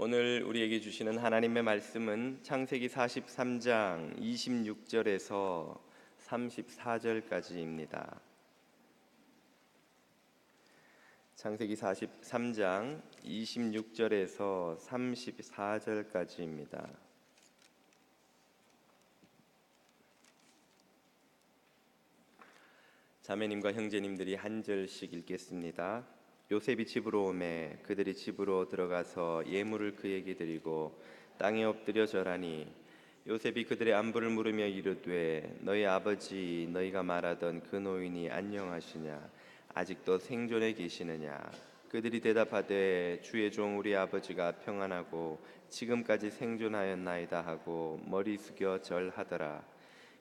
오늘 우리에게 주시는 하나님의 말씀은 창세기 43장 26절에서 34절까지입니다. 창세기 43장 26절에서 34절까지입니다. 자매님과 형제님들이 한 절씩 읽겠습니다. 요셉이 집으로 오매 그들이 집으로 들어가서 예물을 그에게 드리고 땅에 엎드려 절하니 요셉이 그들의 안부를 물으며 이르되 너희 아버지 너희가 말하던 그 노인이 안녕하시냐 아직도 생존해 계시느냐. 그들이 대답하되 주의 종 우리 아버지가 평안하고 지금까지 생존하였나이다 하고 머리 숙여 절하더라.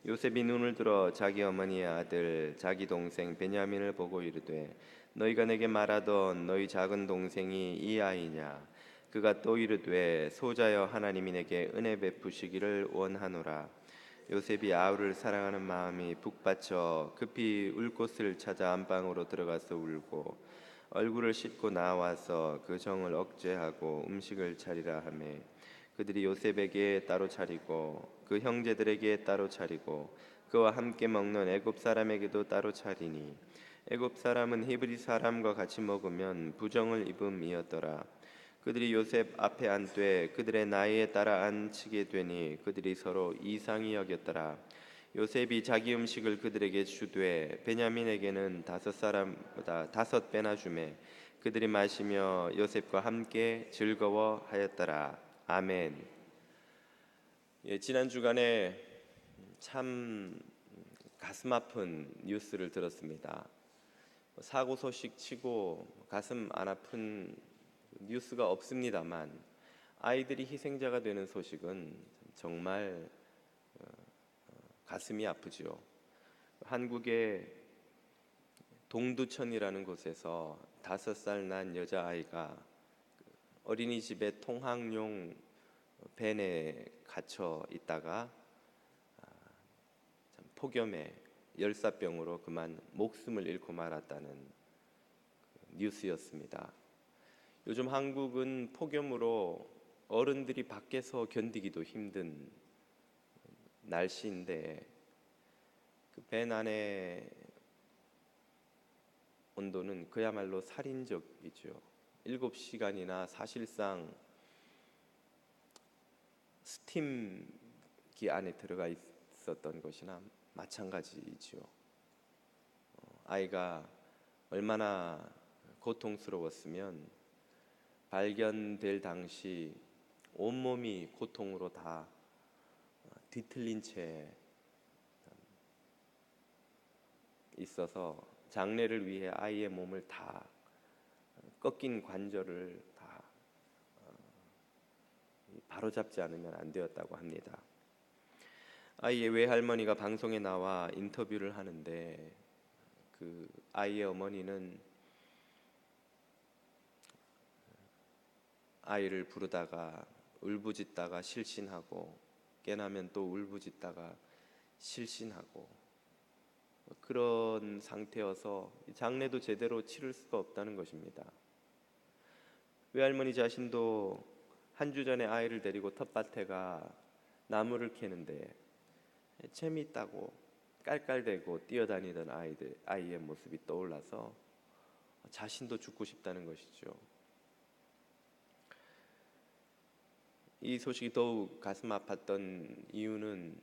요셉이 눈을 들어 자기 어머니의 아들 자기 동생 베냐민을 보고 이르되 너희가 내게 말하던 너희 작은 동생이 이 아이냐. 그가 또 이르되 소자여 하나님이 내게 은혜 베푸시기를 원하노라. 요셉이 아우를 사랑하는 마음이 북받쳐 급히 울 곳을 찾아 안방으로 들어가서 울고 얼굴을 씻고 나와서 그 정을 억제하고 음식을 차리라 하매 그들이 요셉에게 따로 차리고 그 형제들에게 따로 차리고 그와 함께 먹는 애굽 사람에게도 따로 차리니 애굽 사람은 히브리 사람과 같이 먹으면 부정을 입음이었더라. 그들이 요셉 앞에 앉되 그들의 나이에 따라 앉히게 되니 그들이 서로 이상히 여겼더라. 요셉이 자기 음식을 그들에게 주되 베냐민에게는 5사람보다 5배나 주매 그들이 마시며 요셉과 함께 즐거워하였더라. 아멘. 지난 주간에 참 가슴 아픈 뉴스를 들었습니다. 사고 소식 치고 가슴 안 아픈 뉴스가 없습니다만 아이들이 희생자가 되는 소식은 정말 가슴이 아프지요. 한국의 동두천이라는 곳에서 5살 난 여자아이가 어린이집에 통학용 밴에 갇혀 있다가 폭염에 열사병으로 그만 목숨을 잃고 말았다는 뉴스였습니다. 요즘 한국은 폭염으로 어른들이 밖에서 견디기도 힘든 날씨인데 그 밴 안의 온도는 그야말로 살인적이죠. 7시간이나 사실상 스팀기 안에 들어가 있었던 것이나 마찬가지지요. 아이가 얼마나 고통스러웠으면 발견될 당시 온몸이 고통으로 다 뒤틀린 채 있어서 장례를 위해 아이의 몸을 다 꺾인 관절을 다 바로잡지 않으면 안 되었다고 합니다. 아이의 외할머니가 방송에 나와 인터뷰를 하는데 그 아이의 어머니는 아이를 부르다가 울부짖다가 실신하고 깨나면 또 울부짖다가 실신하고 그런 상태여서 장례도 제대로 치를 수가 없다는 것입니다. 외할머니 자신도 한 주 전에 아이를 데리고 텃밭에 가 나무를 캐는데 재미있다고 깔깔대고 뛰어다니던 아이의 모습이 떠올라서 자신도 죽고 싶다는 것이죠. 이 소식이 더욱 가슴 아팠던 이유는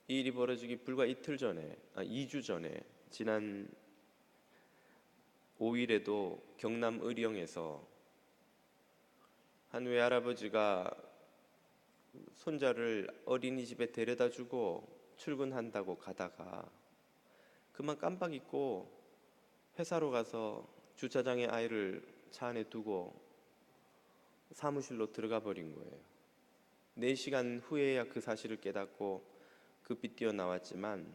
이 일이 벌어지기 불과 2주 전에 지난 5일에도 경남 의령에서 한 외할아버지가 손자를 어린이집에 데려다주고 출근한다고 가다가 그만 깜빡 잊고 회사로 가서 주차장에 아이를 차 안에 두고 사무실로 들어가 버린 거예요. 4시간 후에야 그 사실을 깨닫고 급히 뛰어나왔지만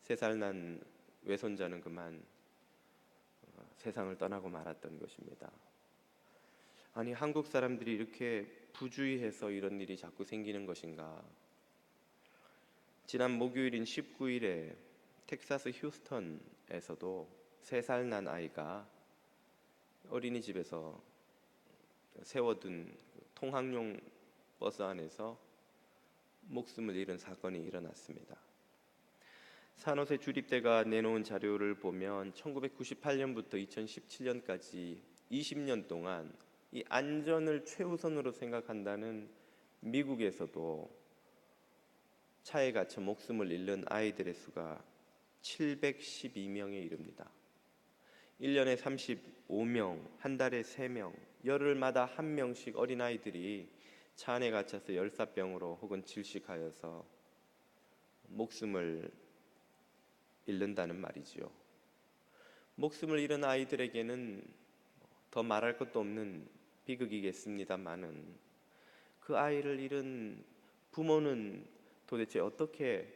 3살 난 외손자는 그만 세상을 떠나고 말았던 것입니다. 아니, 한국 사람들이 이렇게 부주의해서 이런 일이 자꾸 생기는 것인가? 지난 목요일인 19일에 텍사스 휴스턴에서도 3살 난 아이가 어린이집에서 세워둔 통학용 버스 안에서 목숨을 잃은 사건이 일어났습니다. 산호세 주립대가 내놓은 자료를 보면 1998년부터 2017년까지 20년 동안 이 안전을 최우선으로 생각한다는 미국에서도 차에 갇혀 목숨을 잃는 아이들의 수가 712명에 이릅니다. 1년에 35명, 한 달에 3명, 열흘마다 1명씩 어린아이들이 차 안에 갇혀서 열사병으로 혹은 질식하여서 목숨을 잃는다는 말이지요. 목숨을 잃은 아이들에게는 더 말할 것도 없는 비극이겠습니다마는 그 아이를 잃은 부모는 도대체 어떻게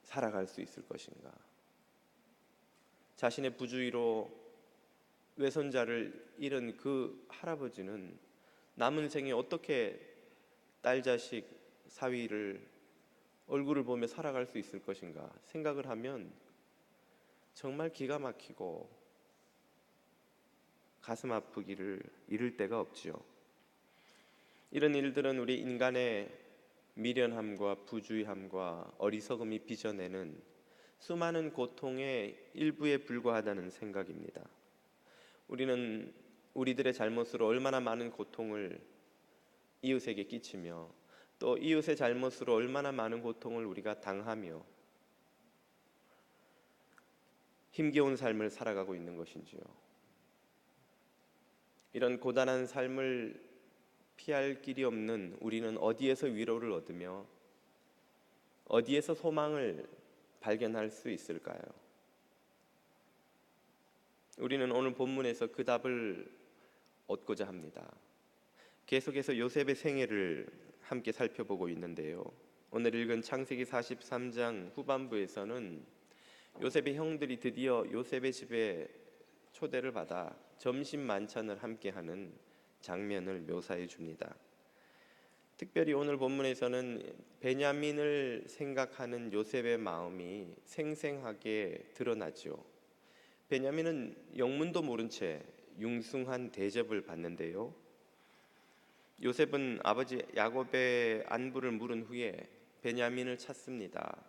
살아갈 수 있을 것인가? 자신의 부주의로 외손자를 잃은 그 할아버지는 남은 생에 어떻게 딸 자식 사위를 얼굴을 보며 살아갈 수 있을 것인가 생각을 하면 정말 기가 막히고 가슴 아프기를 이를 데가 없지요. 이런 일들은 우리 인간의 미련함과 부주의함과 어리석음이 빚어내는 수많은 고통의 일부에 불과하다는 생각입니다. 우리는 우리들의 잘못으로 얼마나 많은 고통을 이웃에게 끼치며 또 이웃의 잘못으로 얼마나 많은 고통을 우리가 당하며 힘겨운 삶을 살아가고 있는 것인지요. 이런 고단한 삶을 피할 길이 없는 우리는 어디에서 위로를 얻으며 어디에서 소망을 발견할 수 있을까요? 우리는 오늘 본문에서 그 답을 얻고자 합니다. 계속해서 요셉의 생애를 함께 살펴보고 있는데요. 오늘 읽은 창세기 43장 후반부에서는 요셉의 형들이 드디어 요셉의 집에 초대를 받아 점심 만찬을 함께하는 장면을 묘사해 줍니다. 특별히 오늘 본문에서는 베냐민을 생각하는 요셉의 마음이 생생하게 드러나죠. 베냐민은 영문도 모른 채 융숭한 대접을 받는데요. 요셉은 아버지 야곱의 안부를 물은 후에 베냐민을 찾습니다.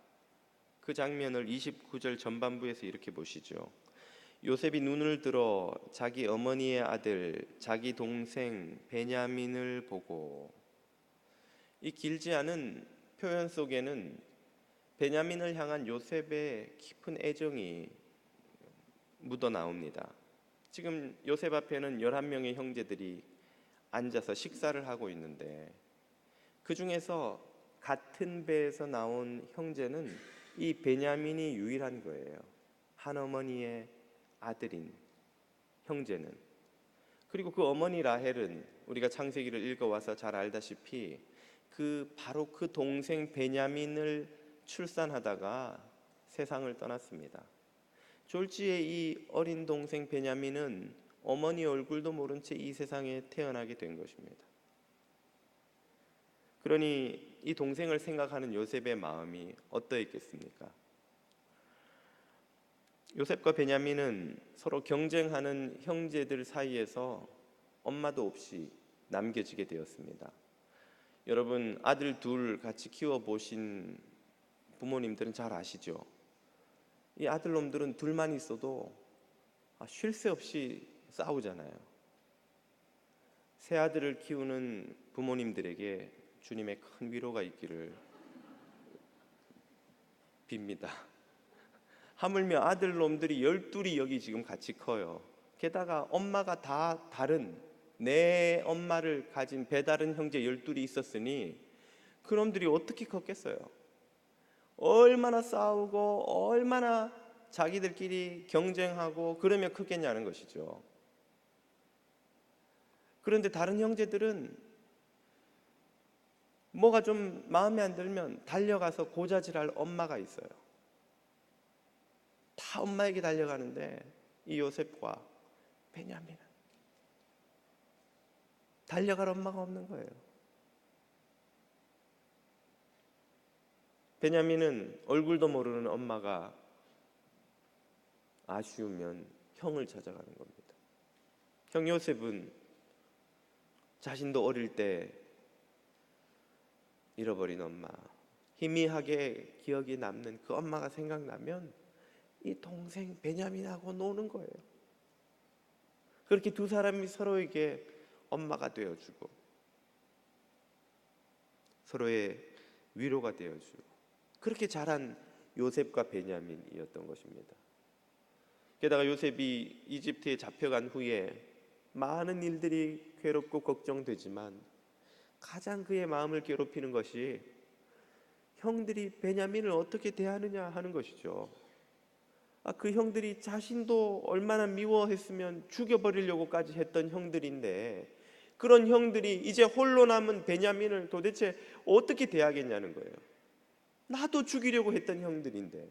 그 장면을 29절 전반부에서 이렇게 보시죠. 요셉이 눈을 들어 자기 어머니의 아들, 자기 동생 베냐민을 보고, 이 길지 않은 표현 속에는 베냐민을 향한 요셉의 깊은 애정이 묻어 나옵니다. 지금 요셉 앞에는 11명의 형제들이 앉아서 식사를 하고 있는데 그 중에서 같은 배에서 나온 형제는 이 베냐민이 유일한 거예요. 한 어머니의 아들인 형제는. 그리고 그 어머니 라헬은 우리가 창세기를 읽어와서 잘 알다시피 바로 그 동생 베냐민을 출산하다가 세상을 떠났습니다. 졸지에 이 어린 동생 베냐민은 어머니 얼굴도 모른 채 이 세상에 태어나게 된 것입니다. 그러니 이 동생을 생각하는 요셉의 마음이 어떠했겠습니까? 요셉과 베냐민은 서로 경쟁하는 형제들 사이에서 엄마도 없이 남겨지게 되었습니다. 여러분, 아들 둘 같이 키워보신 부모님들은 잘 아시죠? 이 아들놈들은 둘만 있어도 쉴 새 없이 싸우잖아요. 새 아들을 키우는 부모님들에게 주님의 큰 위로가 있기를 빕니다. 하물며 아들놈들이 12이 여기 지금 같이 커요. 게다가 엄마가 다 다른 내 엄마를 가진 배다른 형제 12이 있었으니 그놈들이 어떻게 컸겠어요? 얼마나 싸우고 얼마나 자기들끼리 경쟁하고 그러면 크겠냐는 것이죠. 그런데 다른 형제들은 뭐가 좀 마음에 안 들면 달려가서 고자질할 엄마가 있어요. 다 엄마에게 달려가는데 이 요셉과 베냐민은 달려갈 엄마가 없는 거예요. 베냐민은 얼굴도 모르는 엄마가 아쉬우면 형을 찾아가는 겁니다. 형 요셉은 자신도 어릴 때 잃어버린 엄마, 희미하게 기억이 남는 그 엄마가 생각나면 이 동생 베냐민하고 노는 거예요. 그렇게 두 사람이 서로에게 엄마가 되어주고 서로의 위로가 되어주고 그렇게 자란 요셉과 베냐민이었던 것입니다. 게다가 요셉이 이집트에 잡혀간 후에 많은 일들이 괴롭고 걱정되지만 가장 그의 마음을 괴롭히는 것이 형들이 베냐민을 어떻게 대하느냐 하는 것이죠. 그 형들이 자신도 얼마나 미워했으면 죽여버리려고까지 했던 형들인데 그런 형들이 이제 홀로 남은 베냐민을 도대체 어떻게 대하겠냐는 거예요. 나도 죽이려고 했던 형들인데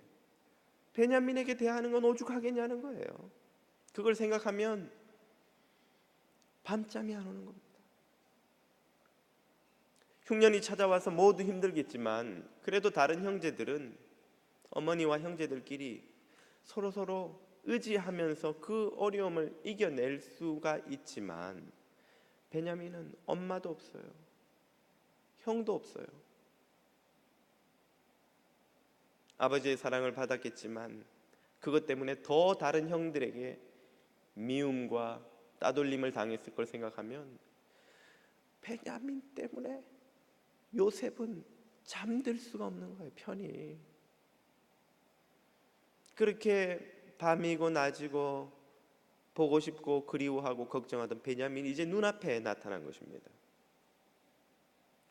베냐민에게 대하는 건 오죽하겠냐는 거예요. 그걸 생각하면 밤잠이 안 오는 겁니다. 흉년이 찾아와서 모두 힘들겠지만 그래도 다른 형제들은 어머니와 형제들끼리 서로 의지하면서 그 어려움을 이겨낼 수가 있지만 베냐민은 엄마도 없어요. 형도 없어요. 아버지의 사랑을 받았겠지만 그것 때문에 더 다른 형들에게 미움과 따돌림을 당했을 걸 생각하면 베냐민 때문에 요셉은 잠들 수가 없는 거예요. 편히. 그렇게 밤이고 낮이고 보고 싶고 그리워하고 걱정하던 베냐민이 이제 눈앞에 나타난 것입니다.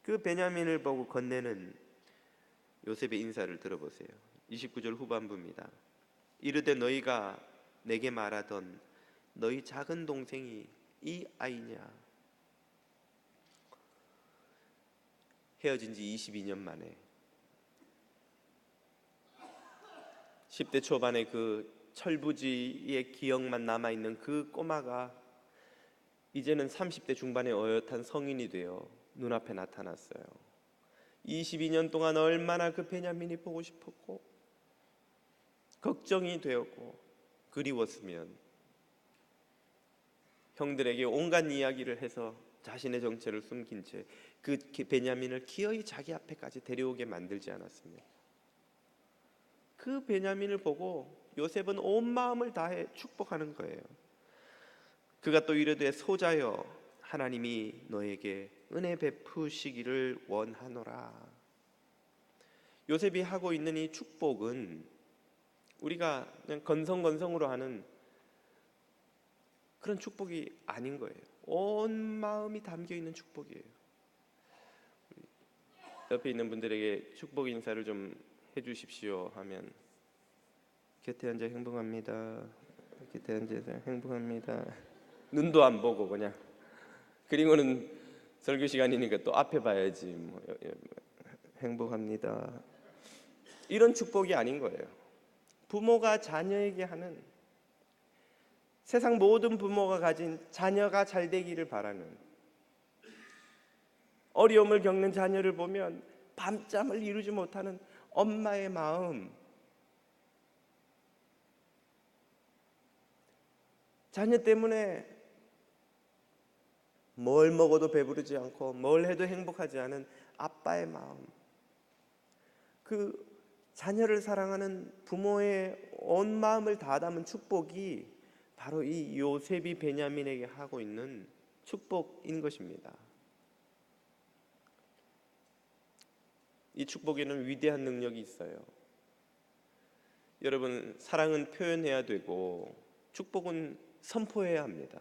그 베냐민을 보고 건네는 요셉의 인사를 들어보세요. 29절 후반부입니다. 이르되 너희가 내게 말하던 너희 작은 동생이 이 아이냐? 헤어진 지 22년 만에 10대 초반의 그 철부지의 기억만 남아있는 그 꼬마가 이제는 30대 중반의 어엿한 성인이 되어 눈앞에 나타났어요. 22년 동안 얼마나 그 베냐민이 보고 싶었고 걱정이 되었고 그리웠으면 형들에게 온갖 이야기를 해서 자신의 정체를 숨긴 채 그 베냐민을 기어이 자기 앞에까지 데려오게 만들지 않았습니까? 그 베냐민을 보고 요셉은 온 마음을 다해 축복하는 거예요. 그가 또 이르되 소자여 하나님이 너에게 은혜 베푸시기를 원하노라. 요셉이 하고 있는 이 축복은 우리가 그냥 건성건성으로 하는 그런 축복이 아닌 거예요. 온 마음이 담겨 있는 축복이에요. 옆에 있는 분들에게 축복 인사를 좀 해주십시오 하면 곁에 앉아 행복합니다. 곁에 앉아서 행복합니다. 눈도 안 보고 그냥. 그리고는 설교 시간이니까 또 앞에 봐야지. 뭐, 행복합니다. 이런 축복이 아닌 거예요. 부모가 자녀에게 하는 세상 모든 부모가 가진 자녀가 잘 되기를 바라는 어려움을 겪는 자녀를 보면 밤잠을 이루지 못하는 엄마의 마음, 자녀 때문에 뭘 먹어도 배부르지 않고 뭘 해도 행복하지 않은 아빠의 마음, 그 자녀를 사랑하는 부모의 온 마음을 다 담은 축복이 바로 이 요셉이 베냐민에게 하고 있는 축복인 것입니다. 이 축복에는 위대한 능력이 있어요. 여러분, 사랑은 표현해야 되고 축복은 선포해야 합니다.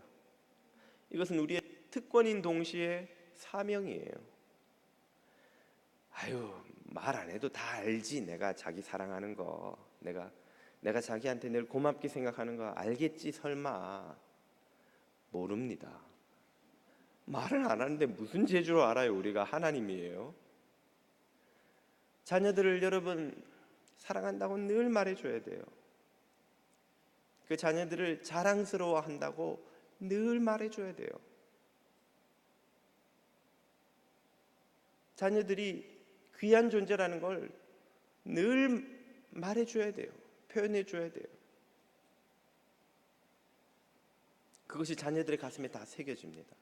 이것은 우리의 특권인 동시에 사명이에요. 말 안 해도 다 알지. 내가 자기 사랑하는 거, 내가 자기한테 늘 고맙게 생각하는 거 알겠지 설마. 모릅니다. 말을 안 하는데 무슨 재주로 알아요? 우리가 하나님이에요. 자녀들을 여러분 사랑한다고 늘 말해줘야 돼요. 그 자녀들을 자랑스러워한다고 늘 말해줘야 돼요. 자녀들이 귀한 존재라는 걸 늘 말해줘야 돼요. 표현해줘야 돼요. 그것이 자녀들의 가슴에 다 새겨집니다.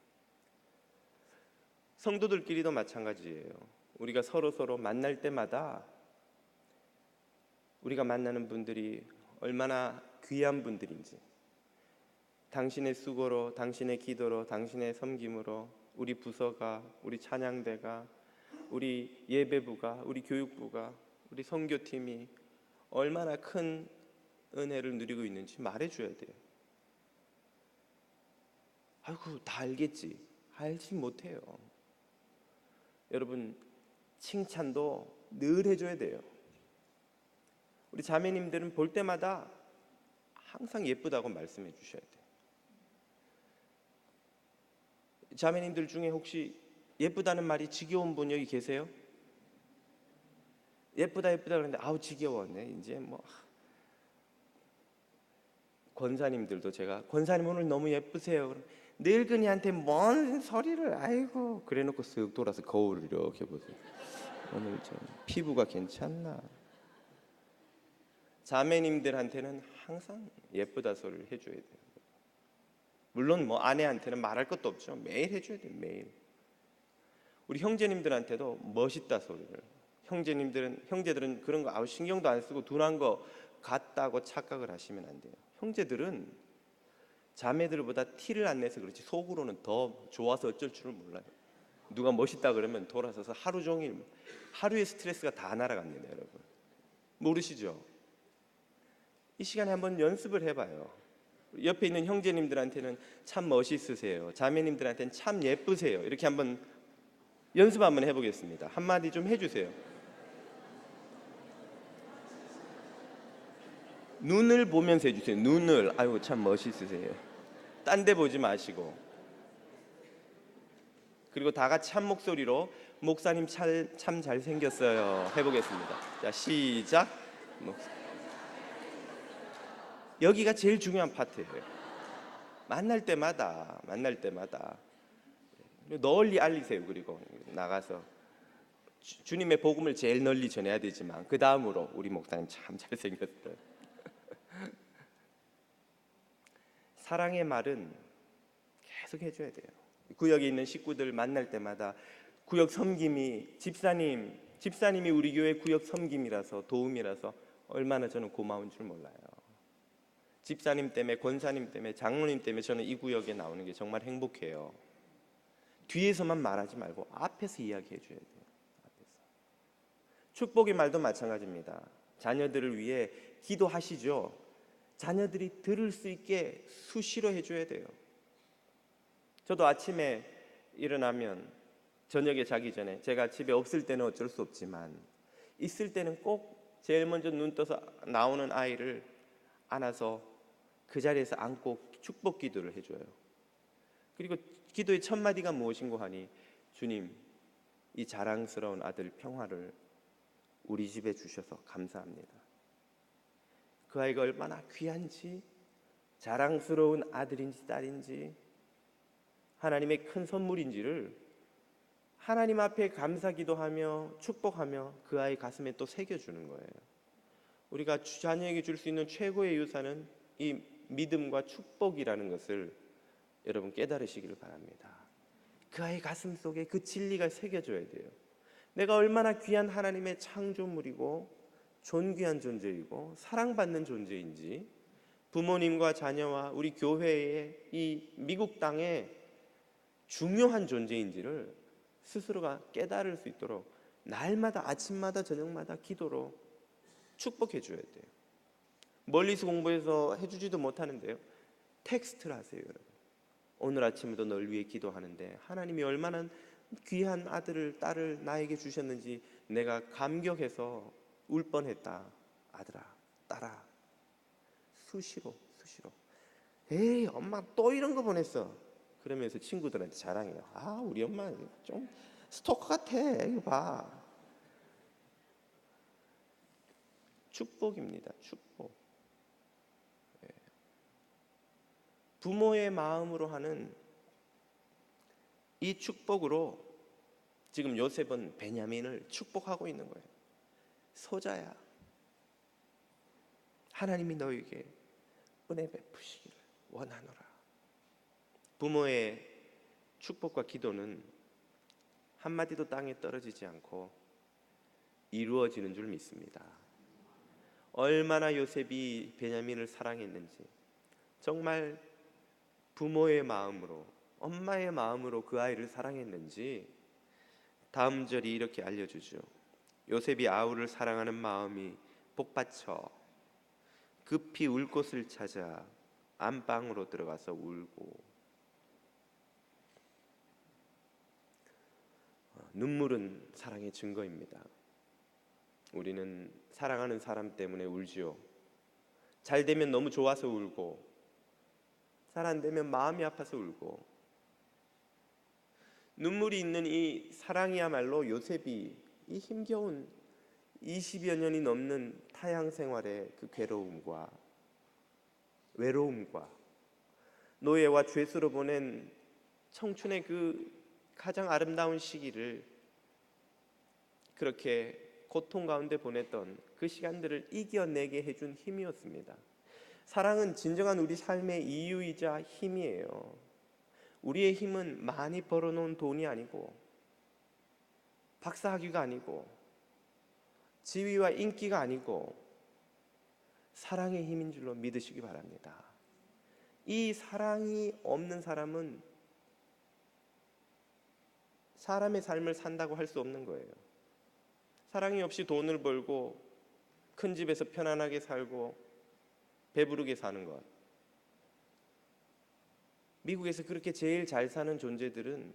성도들끼리도 마찬가지예요. 우리가 서로 만날 때마다 우리가 만나는 분들이 얼마나 귀한 분들인지, 당신의 수고로, 당신의 기도로, 당신의 섬김으로 우리 부서가, 우리 찬양대가, 우리 예배부가, 우리 교육부가, 우리 선교팀이 얼마나 큰 은혜를 누리고 있는지 말해줘야 돼요. 아이고, 다 알겠지. 알지 못해요. 여러분, 칭찬도 늘 해줘야 돼요. 우리 자매님들은 볼 때마다 항상 예쁘다고 말씀해 주셔야 돼요. 자매님들 중에 혹시 예쁘다는 말이 지겨운 분 여기 계세요? 예쁘다 그러는데 아우 지겨웠네. 이제 뭐 권사님들도 제가 권사님 오늘 너무 예쁘세요. 그럼 늙은이한테 뭔 소리를 아이고 그래놓고 쓱 돌아서 거울을 이렇게 보세요. 오늘 좀 피부가 괜찮나? 자매님들한테는 항상 예쁘다 소리를 해줘야 돼요. 물론 뭐 아내한테는 말할 것도 없죠. 매일 해줘야 돼요. 매일. 우리 형제님들한테도 멋있다 소리를. 형제들은 그런 거 아우 신경도 안 쓰고 둔한 거 같다고 착각을 하시면 안 돼요. 형제들은 자매들보다 티를 안 내서 그렇지 속으로는 더 좋아서 어쩔 줄을 몰라요. 누가 멋있다 그러면 돌아서서 하루 종일 하루의 스트레스가 다 날아갑니다. 여러분 모르시죠? 이 시간에 한번 연습을 해봐요. 옆에 있는 형제님들한테는 참 멋있으세요. 자매님들한테는 참 예쁘세요. 이렇게 한번 연습 한번 해보겠습니다. 한마디 좀 해주세요. 눈을 보면서 해주세요. 눈을. 아이고 참 멋있으세요. 딴 데 보지 마시고. 그리고 다 같이 한 목소리로 목사님 참 잘생겼어요 해보겠습니다. 자 시작. 여기가 제일 중요한 파트예요. 만날 때마다 널리 알리세요. 그리고 나가서 주님의 복음을 제일 널리 전해야 되지만 그 다음으로 우리 목사님 참 잘생겼어요. 사랑의 말은 계속 해줘야 돼요. 구역에 있는 식구들 만날 때마다 구역 섬김이 집사님이 우리 교회 구역 섬김이라서 도움이라서 얼마나 저는 고마운 줄 몰라요. 집사님 때문에 권사님 때문에 장로님 때문에 저는 이 구역에 나오는 게 정말 행복해요. 뒤에서만 말하지 말고 앞에서 이야기해 줘야 돼요. 앞에서. 축복의 말도 마찬가지입니다. 자녀들을 위해 기도하시죠. 자녀들이 들을 수 있게 수시로 해줘야 돼요. 저도 아침에 일어나면 저녁에 자기 전에 제가 집에 없을 때는 어쩔 수 없지만 있을 때는 꼭 제일 먼저 눈 떠서 나오는 아이를 안아서 그 자리에서 안고 축복 기도를 해줘요. 그리고 기도의 첫 마디가 무엇인고 하니 주님 이 자랑스러운 아들 평화를 우리 집에 주셔서 감사합니다. 그 아이가 얼마나 귀한지 자랑스러운 아들인지 딸인지 하나님의 큰 선물인지를 하나님 앞에 감사 기도하며 축복하며 그 아이 가슴에 또 새겨주는 거예요. 우리가 자녀에게 줄 수 있는 최고의 유산은 이 믿음과 축복이라는 것을 여러분 깨달으시기를 바랍니다. 그 아이 가슴 속에 그 진리가 새겨져야 돼요. 내가 얼마나 귀한 하나님의 창조물이고 존귀한 존재이고 사랑받는 존재인지 부모님과 자녀와 우리 교회의 이 미국 땅에 중요한 존재인지를 스스로가 깨달을 수 있도록 날마다 아침마다 저녁마다 기도로 축복해 줘야 돼요. 멀리서 공부해서 해주지도 못하는데요. 텍스트를 하세요. 여러분. 오늘 아침에도 널 위해 기도하는데 하나님이 얼마나 귀한 아들을 딸을 나에게 주셨는지 내가 감격해서 울 뻔했다. 아들아 딸아 수시로 에이 엄마 또 이런 거 보냈어. 그러면서 친구들한테 자랑해요. 아 우리 엄마 좀 스토커 같아. 이거 봐. 축복입니다. 축복. 부모의 마음으로 하는 이 축복으로 지금 요셉은 베냐민을 축복하고 있는 거예요. 소자야 하나님이 너에게 은혜 베푸시기를 원하노라. 부모의 축복과 기도는 한마디도 땅에 떨어지지 않고 이루어지는 줄 믿습니다. 얼마나 요셉이 베냐민을 사랑했는지, 정말 부모의 마음으로, 엄마의 마음으로 그 아이를 사랑했는지 다음 절이 이렇게 알려주죠. 요셉이 아우를 사랑하는 마음이 복받쳐 급히 울 곳을 찾아 안방으로 들어가서 울고. 눈물은 사랑의 증거입니다. 우리는 사랑하는 사람 때문에 울지요. 잘 되면 너무 좋아서 울고, 잘 안 되면 마음이 아파서 울고. 눈물이 있는 이 사랑이야말로 요셉이 이 힘겨운 20여 년이 넘는 타향 생활의 그 괴로움과 외로움과 노예와 죄수로 보낸 청춘의 그 가장 아름다운 시기를 그렇게 고통 가운데 보냈던 그 시간들을 이겨내게 해준 힘이었습니다. 사랑은 진정한 우리 삶의 이유이자 힘이에요. 우리의 힘은 많이 벌어놓은 돈이 아니고, 박사학위가 아니고, 지위와 인기가 아니고, 사랑의 힘인 줄로 믿으시기 바랍니다. 이 사랑이 없는 사람은 사람의 삶을 산다고 할 수 없는 거예요. 사랑이 없이 돈을 벌고 큰 집에서 편안하게 살고 배부르게 사는 것, 미국에서 그렇게 제일 잘 사는 존재들은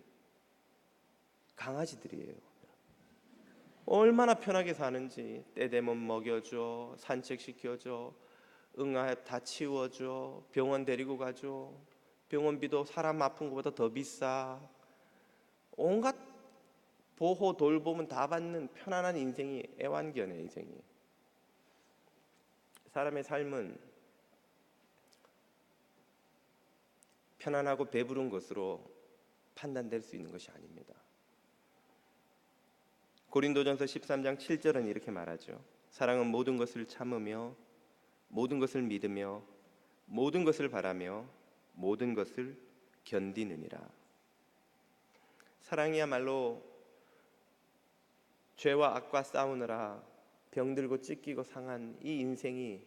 강아지들이에요. 얼마나 편하게 사는지, 때 되면 먹여줘, 산책시켜줘, 응아 다 치워줘, 병원 데리고 가줘. 병원비도 사람 아픈 것보다 더 비싸. 온갖 보호 돌봄은 다 받는 편안한 인생이 애완견의 인생이. 사람의 삶은 편안하고 배부른 것으로 판단될 수 있는 것이 아닙니다. 고린도전서 13장 7절은 이렇게 말하죠. 사랑은 모든 것을 참으며 모든 것을 믿으며 모든 것을 바라며 모든 것을 견디느니라. 사랑이야말로 죄와 악과 싸우느라 병들고 찢기고 상한 이 인생이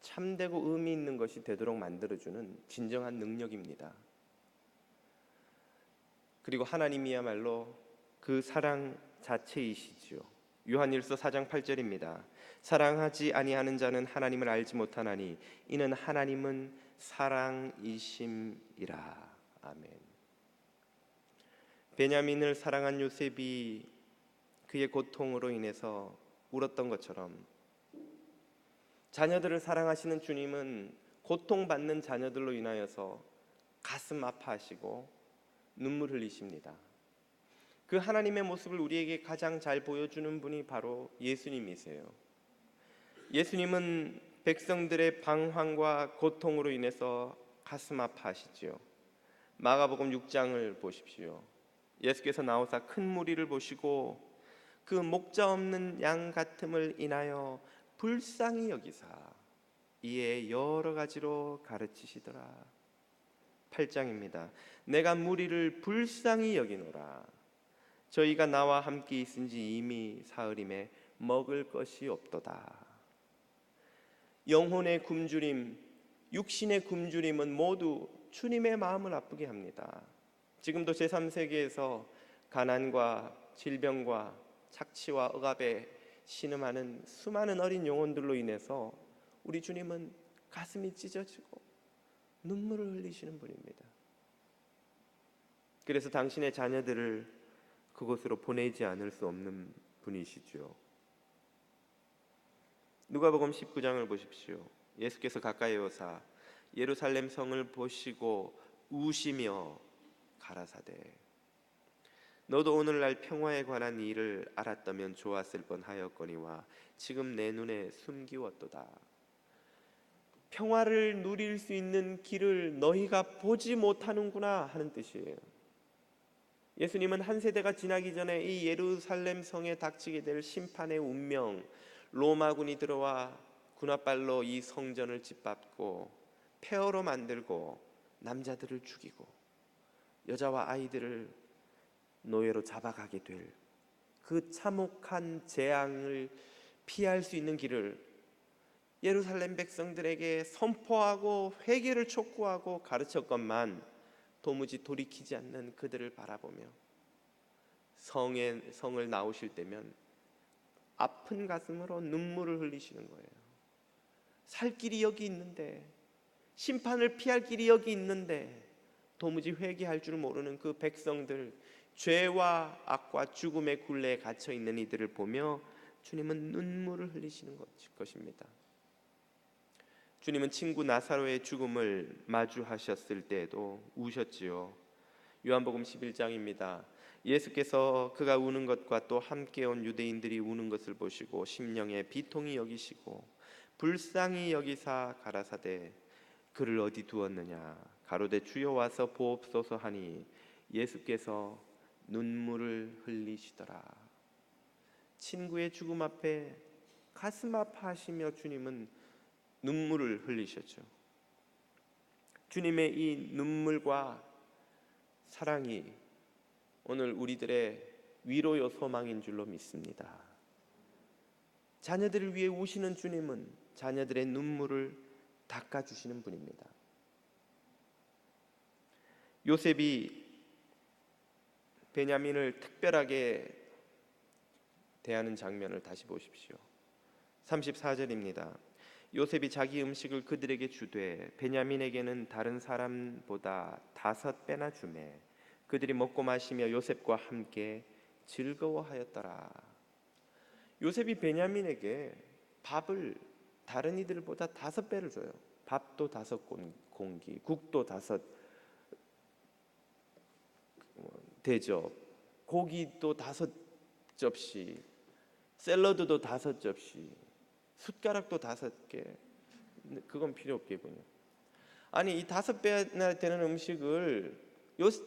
참되고 의미 있는 것이 되도록 만들어주는 진정한 능력입니다. 그리고 하나님이야말로 그 사랑 자체이시지요. 요한일서 4장 8절입니다. 사랑하지 아니하는 자는 하나님을 알지 못하나니 이는 하나님은 사랑이심이라. 아멘. 베냐민을 사랑한 요셉이 그의 고통으로 인해서 울었던 것처럼 자녀들을 사랑하시는 주님은 고통받는 자녀들로 인하여서 가슴 아파하시고 눈물 흘리십니다. 그 하나님의 모습을 우리에게 가장 잘 보여주는 분이 바로 예수님이세요. 예수님은 백성들의 방황과 고통으로 인해서 가슴 아파하시지요. 마가복음 6장을 보십시오. 예수께서 나오사 큰 무리를 보시고 그 목자 없는 양 같음을 인하여 불쌍히 여기사 이에 여러 가지로 가르치시더라. 8장입니다. 내가 무리를 불쌍히 여기노라. 저희가 나와 함께 있은지 이미 사흘임에 먹을 것이 없도다. 영혼의 굶주림, 육신의 굶주림은 모두 주님의 마음을 아프게 합니다. 지금도 제3세계에서 가난과 질병과 착취와 억압에 신음하는 수많은 어린 영혼들로 인해서 우리 주님은 가슴이 찢어지고 눈물을 흘리시는 분입니다. 그래서 당신의 자녀들을 그곳으로 보내지 않을 수 없는 분이시죠. 누가복음 19장을 보십시오. 예수께서 가까이 오사 예루살렘 성을 보시고 우시며 가라사대 너도 오늘날 평화에 관한 일을 알았다면 좋았을 뻔하였거니와 지금 내 눈에 숨기웠도다. 평화를 누릴 수 있는 길을 너희가 보지 못하는구나 하는 뜻이에요. 예수님은 한 세대가 지나기 전에 이 예루살렘 성에 닥치게 될 심판의 운명, 로마군이 들어와 군홧발로 이 성전을 짓밟고 폐허로 만들고 남자들을 죽이고 여자와 아이들을 노예로 잡아가게 될 그 참혹한 재앙을 피할 수 있는 길을 예루살렘 백성들에게 선포하고 회개를 촉구하고 가르쳤건만 도무지 돌이키지 않는 그들을 바라보며 성을 나오실 때면 아픈 가슴으로 눈물을 흘리시는 거예요. 살 길이 여기 있는데, 심판을 피할 길이 여기 있는데 도무지 회개할 줄 모르는 그 백성들, 죄와 악과 죽음의 굴레에 갇혀 있는 이들을 보며 주님은 눈물을 흘리시는 것입니다. 주님은 친구 나사로의 죽음을 마주하셨을 때에도 우셨지요. 요한복음 11장입니다. 예수께서 그가 우는 것과 또 함께 온 유대인들이 우는 것을 보시고 심령에 비통히 여기시고 불쌍히 여기사 가라사대 그를 어디 두었느냐 가로되 주여 와서 보옵소서 하니 예수께서 눈물을 흘리시더라. 친구의 죽음 앞에 가슴 아파하시며 주님은 눈물을 흘리셨죠. 주님의 이 눈물과 사랑이 오늘 우리들의 위로요 소망인 줄로 믿습니다. 자녀들을 위해 우시는 주님은 자녀들의 눈물을 닦아주시는 분입니다. 요셉이 베냐민을 특별하게 대하는 장면을 다시 보십시오. 34절입니다. 요셉이 자기 음식을 그들에게 주되 베냐민에게는 다른 사람보다 5배나 주매 그들이 먹고 마시며 요셉과 함께 즐거워하였더라. 요셉이 베냐민에게 밥을 다른 이들보다 5배를 줘요. 밥도 5공기, 국도 5대접, 고기도 5접시, 샐러드도 5접시, 숟가락도 5개. 그건 필요 없겠군요. 아니 이 5배나 되는 음식을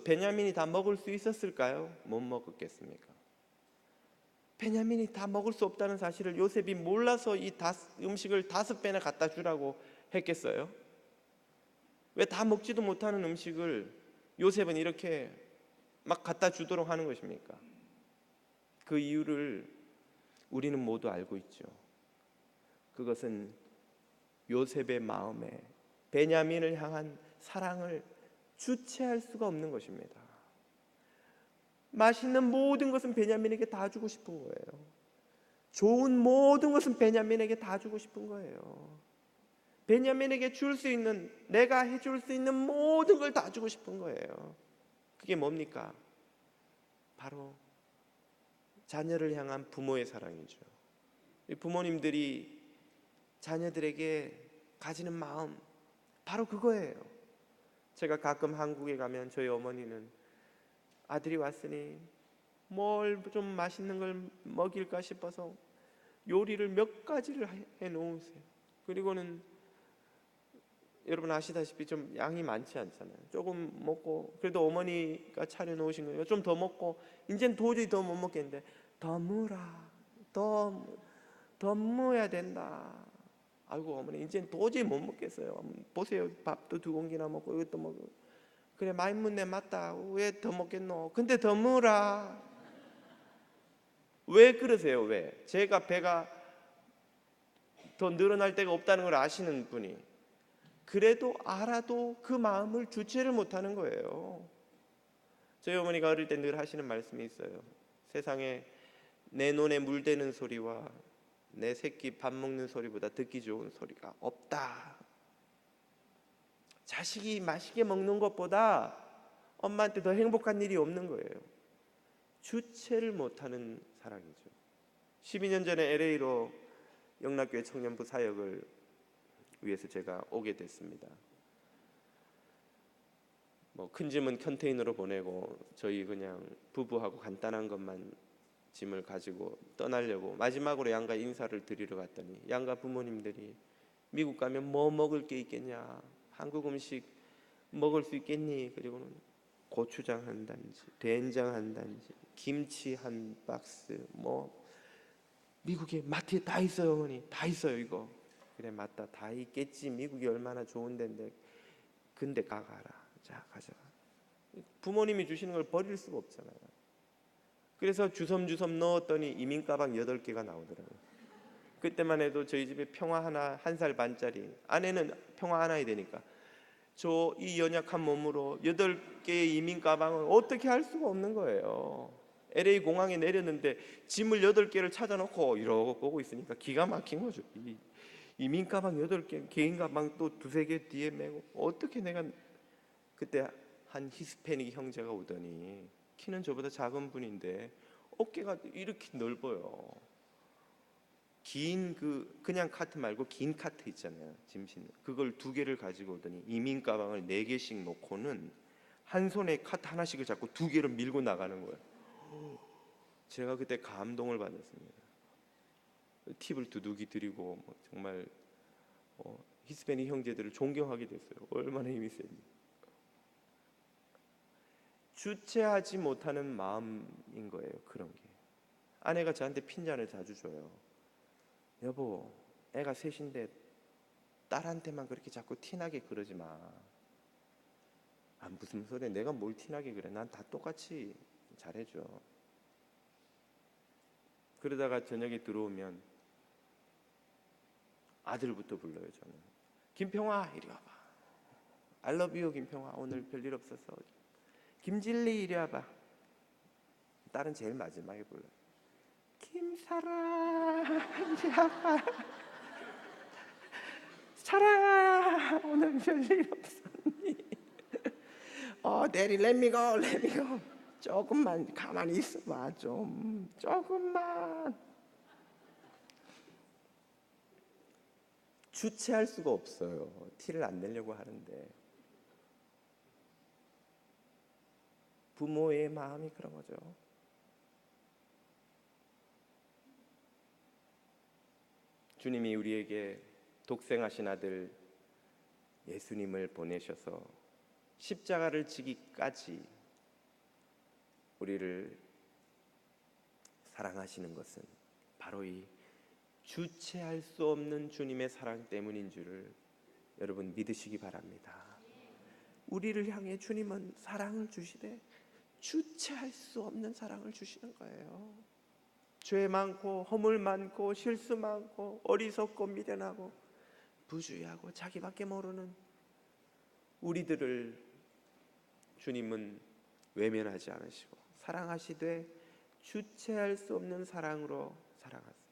베냐민이 다 먹을 수 있었을까요? 못 먹었겠습니까? 베냐민이 다 먹을 수 없다는 사실을 요셉이 몰라서 이 음식을 5배나 갖다 주라고 했겠어요? 왜 다 먹지도 못하는 음식을 요셉은 이렇게 막 갖다 주도록 하는 것입니까? 그 이유를 우리는 모두 알고 있죠. 그것은 요셉의 마음에 베냐민을 향한 사랑을 주체할 수가 없는 것입니다. 맛있는 모든 것은 베냐민에게 다 주고 싶은 거예요. 좋은 모든 것은 베냐민에게 다 주고 싶은 거예요. 베냐민에게 줄 수 있는, 내가 해줄 수 있는 모든 걸 다 주고 싶은 거예요. 그게 뭡니까? 바로 자녀를 향한 부모의 사랑이죠. 부모님들이 자녀들에게 가지는 마음, 바로 그거예요. 제가 가끔 한국에 가면 저희 어머니는 아들이 왔으니 뭘 좀 맛있는 걸 먹일까 싶어서 요리를 몇 가지를 해놓으세요. 그리고는 여러분 아시다시피 좀 양이 많지 않잖아요. 조금 먹고 그래도 어머니가 차려놓으신 거예요. 좀 더 먹고 이제는 도저히 더 못 먹겠는데 더 무라, 더 무어야 된다. 아이고 어머니 이제는 도저히 못 먹겠어요. 보세요, 밥도 2공기나 먹고 이것도 먹고. 그래 많이 묻네, 맞다. 왜 더 먹겠노? 근데 더 무라. 왜 그러세요? 왜? 제가 배가 더 늘어날 데가 없다는 걸 아시는 분이 그래도 알아도 그 마음을 주체를 못하는 거예요. 저희 어머니가 어릴 때 늘 하시는 말씀이 있어요. 세상에 내 눈에 물대는 소리와 내 새끼 밥 먹는 소리보다 듣기 좋은 소리가 없다. 자식이 맛있게 먹는 것보다 엄마한테 더 행복한 일이 없는 거예요. 주체를 못하는 사랑이죠. 12년 전에 LA로 영락교회 청년부 사역을 위해서 제가 오게 됐습니다. 큰 짐은 컨테이너로 보내고 저희 그냥 부부하고 간단한 것만 짐을 가지고 떠나려고 마지막으로 양가 인사를 드리러 갔더니 양가 부모님들이 미국 가면 뭐 먹을 게 있겠냐, 한국 음식 먹을 수 있겠니? 그리고는 고추장 한 단지, 된장 한 단지, 김치 한 박스, 미국에 마트에 다 있어요. 어머니 다 있어요. 이거 그래 맞다, 다 있겠지. 미국이 얼마나 좋은 데인데. 근데 가가라. 자 가져가. 부모님이 주시는 걸 버릴 수가 없잖아요. 그래서 주섬주섬 넣었더니 이민 가방 8개가 나오더라고요. 그때만 해도 저희 집에 평화 하나, 1살 반짜리, 아내는 평화 하나야 되니까 저 이 연약한 몸으로 8개의 이민 가방을 어떻게 할 수가 없는 거예요. LA 공항에 내렸는데 짐을 8개를 찾아놓고 이러고 보고 있으니까 기가 막힌 거죠. 이민 가방 8개, 개인 가방 또 2-3개 뒤에 메고, 어떻게 내가. 그때 한 히스패닉 형제가 오더니 키는 저보다 작은 분인데 어깨가 이렇게 넓어요. 긴 그냥 카트 말고 긴 카트 있잖아요, 짐 싣는. 그걸 2개를 가지고 오더니 이민 가방을 4개씩 놓고는 한 손에 카트 하나씩을 잡고 2개를 밀고 나가는 거예요. 제가 그때 감동을 받았습니다. 팁을 두둑이 드리고 정말 히스패닉 형제들을 존경하게 됐어요. 얼마나 힘이 센지. 주체하지 못하는 마음인 거예요, 그런 게. 아내가 저한테 핀잔을 자주 줘요. 여보, 애가 셋인데 딸한테만 그렇게 자꾸 티나게 그러지 마. 아, 무슨 소리야, 내가 뭘 티나게 그래. 난 다 똑같이 잘해줘. 그러다가 저녁에 들어오면 아들부터 불러요. 저는 김평화 이리 와봐. I love you 김평화, 오늘 별일 없었어. 김진리 이리 와봐. 딸은 제일 마지막에 불러요. 김사랑 이리 와봐. 사랑아, 오늘 별일 없었니? Daddy, let me go, let me go. 조금만 가만히 있어봐, 좀 조금만. 주체할 수가 없어요. 티를 안 내려고 하는데. 부모의 마음이 그런 거죠. 주님이 우리에게 독생하신 아들 예수님을 보내셔서 십자가를 지기까지 우리를 사랑하시는 것은 바로 이 주체할 수 없는 주님의 사랑 때문인 줄을 여러분 믿으시기 바랍니다. 우리를 향해 주님은 사랑을 주시되 주체할 수 없는 사랑을 주시는 거예요. 죄 많고 허물 많고 실수 많고 어리석고 미련하고 부주의하고 자기밖에 모르는 우리들을 주님은 외면하지 않으시고 사랑하시되 주체할 수 없는 사랑으로 사랑하세요.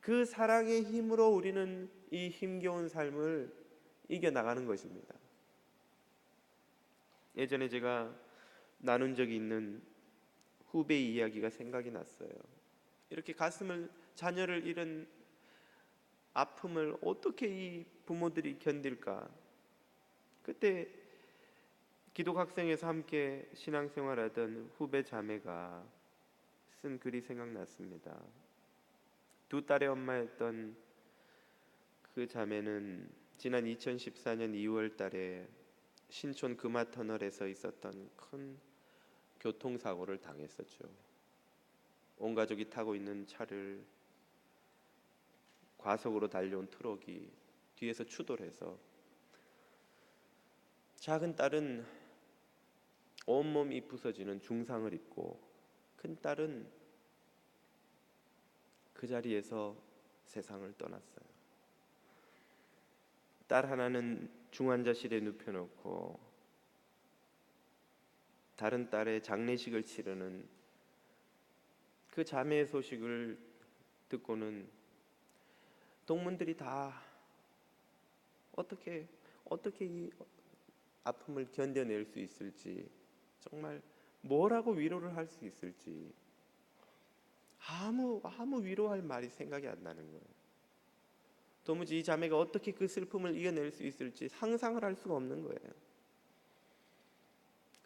그 사랑의 힘으로 우리는 이 힘겨운 삶을 이겨나가는 것입니다. 예전에 제가 나눈 적이 있는 후배 이야기가 생각이 났어요. 이렇게 자녀를 잃은 아픔을 어떻게 이 부모들이 견딜까? 그때 기독학생에서 함께 신앙생활하던 후배 자매가 쓴 글이 생각났습니다. 2딸의 엄마였던 그 자매는 지난 2014년 2월 달에 신촌 금화터널에서 있었던 큰 교통사고를 당했었죠. 온 가족이 타고 있는 차를 과속으로 달려온 트럭이 뒤에서 추돌해서 작은 딸은 온몸이 부서지는 중상을 입고 큰 딸은 그 자리에서 세상을 떠났어요. 딸 하나는 중환자실에 눕혀놓고 다른 딸의 장례식을 치르는 그 자매의 소식을 듣고는 동문들이 다 어떻게 이 아픔을 견뎌낼 수 있을지, 정말 뭐라고 위로를 할 수 있을지 아무 위로할 말이 생각이 안 나는 거예요. 도무지 이 자매가 어떻게 그 슬픔을 이겨낼 수 있을지 상상을 할 수가 없는 거예요.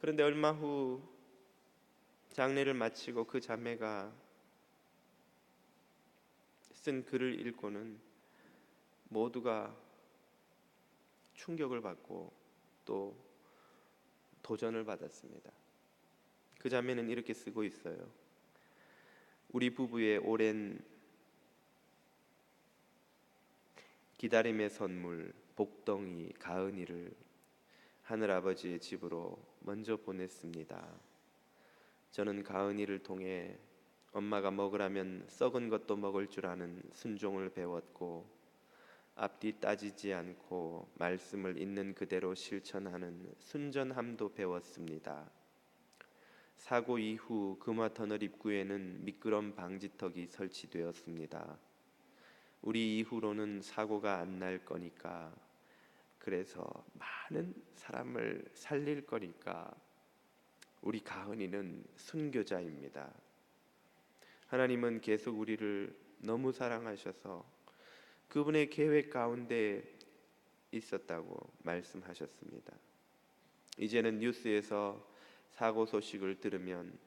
그런데 얼마 후 장례를 마치고 그 자매가 쓴 글을 읽고는 모두가 충격을 받고 또 도전을 받았습니다. 그 자매는 이렇게 쓰고 있어요. 우리 부부의 오랜 기다림의 선물 복덩이 가은이를 하늘아버지의 집으로 먼저 보냈습니다. 저는 가은이를 통해 엄마가 먹으라면 썩은 것도 먹을 줄 아는 순종을 배웠고, 앞뒤 따지지 않고 말씀을 있는 그대로 실천하는 순전함도 배웠습니다. 사고 이후 금화터널 입구에는 미끄럼 방지턱이 설치되었습니다. 우리 이후로는 사고가 안 날 거니까, 그래서 많은 사람을 살릴 거니까 우리 가은이는 순교자입니다. 하나님은 계속 우리를 너무 사랑하셔서 그분의 계획 가운데 있었다고 말씀하셨습니다. 이제는 뉴스에서 사고 소식을 들으면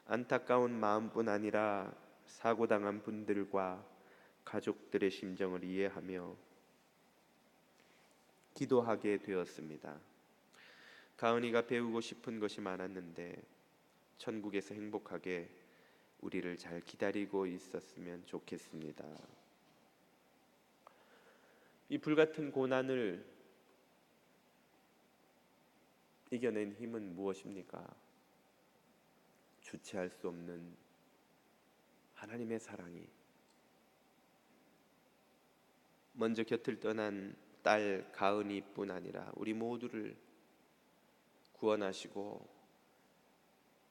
안타까운 마음뿐 아니라 사고당한 분들과 가족들의 심정을 이해하며 기도하게 되었습니다. 가은이가 배우고 싶은 것이 많았는데 천국에서 행복하게 우리를 잘 기다리고 있었으면 좋겠습니다. 이 불같은 고난을 이겨낸 힘은 무엇입니까? 주체할 수 없는 하나님의 사랑이, 먼저 곁을 떠난 딸 가은이뿐 아니라 우리 모두를 구원하시고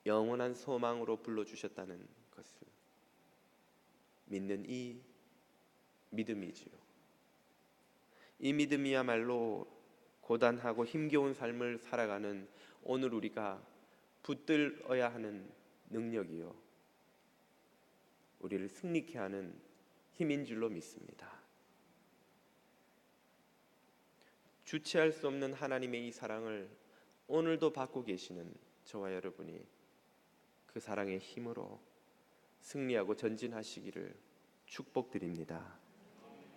영원한 소망으로 불러주셨다는 것을 믿는 이 믿음이지요. 이 믿음이야말로 고단하고 힘겨운 삶을 살아가는 오늘 우리가 붙들어야 하는 능력이요, 우리를 승리케 하는 힘인 줄로 믿습니다. 주체할 수 없는 하나님의 이 사랑을 오늘도 받고 계시는 저와 여러분이 그 사랑의 힘으로 승리하고 전진하시기를 축복드립니다.